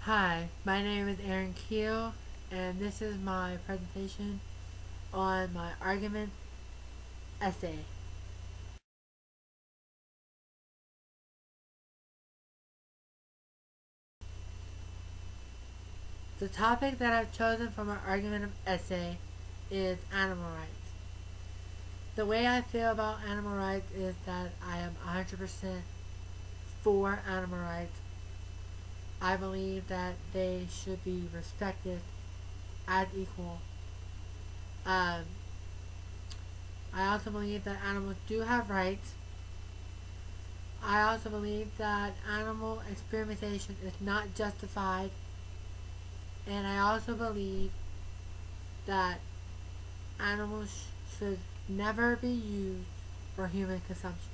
Hi, my name is Aaron Keel, and this is my presentation on my argument essay. The topic that I've chosen for my argument essay is animal rights. The way I feel about animal rights is that I am 100% for animal rights. I believe that they should be respected as equal. I also believe that animals do have rights. I also believe that animal experimentation is not justified, and I also believe that animals should never be used for human consumption.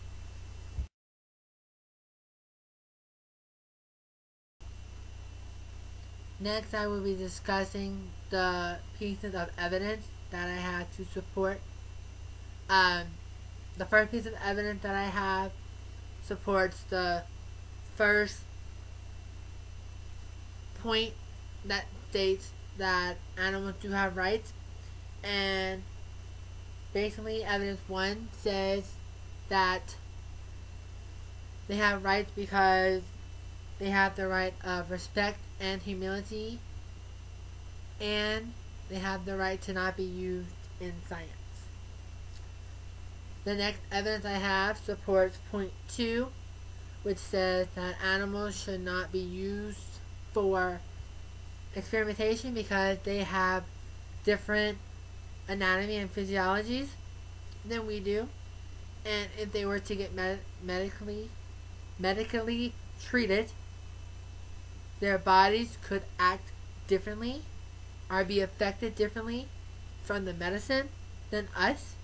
Next, I will be discussing the pieces of evidence that I have to support. The first piece of evidence that I have supports the first point that states that animals do have rights, and basically evidence 1 says that they have rights because they have the right of respect and humility, and they have the right to not be used in science. The next evidence I have supports point 2, which says that animals should not be used for experimentation because they have different anatomy and physiologies than we do, and if they were to get medically treated, their bodies could act differently or be affected differently from the medicine than us.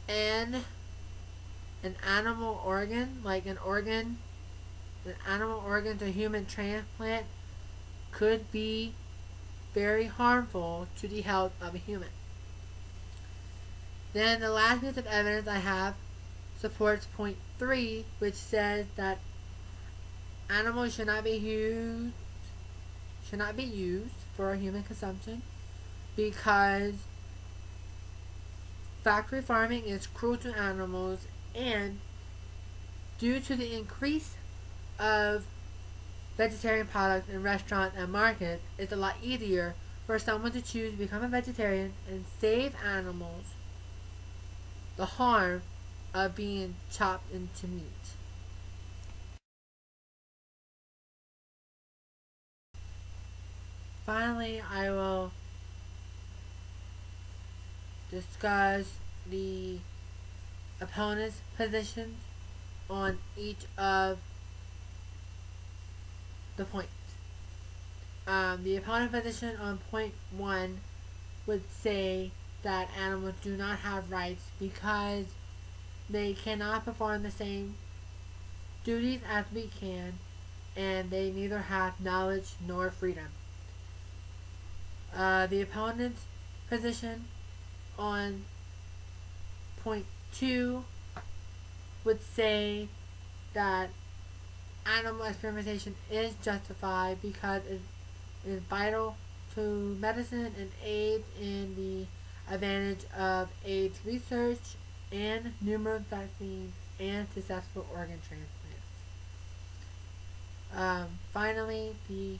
And an animal organ, like an animal organ to human transplant, could be very harmful to the health of a human. Then the last piece of evidence I have supports point 3, which says that animals should not be used for human consumption because factory farming is cruel to animals, and due to the increase of vegetarian products in restaurants and markets, it's a lot easier for someone to choose to become a vegetarian and save animals the harm of being chopped into meat. Finally, I will discuss the opponent's positions on each of the points. The opponent's position on point 1 would say that animals do not have rights because they cannot perform the same duties as we can, and they neither have knowledge nor freedom. The opponent's position on point 2 would say that animal experimentation is justified because it is vital to medicine and aids in the advantage of AIDS research and numerous vaccines and successful organ transplants. Finally, the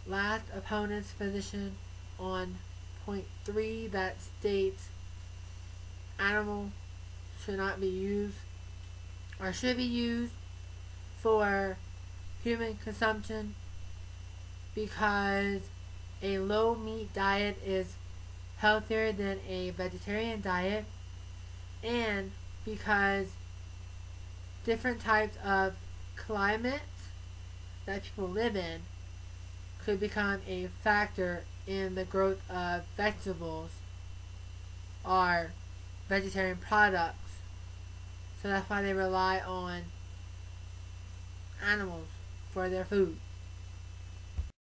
last opponent's position on point 3 that states animals should not be used or should be used for human consumption because a low meat diet is healthier than a vegetarian diet, and because different types of climates that people live in could become a factor in the growth of vegetables or vegetarian products. So that's why they rely on animals for their food.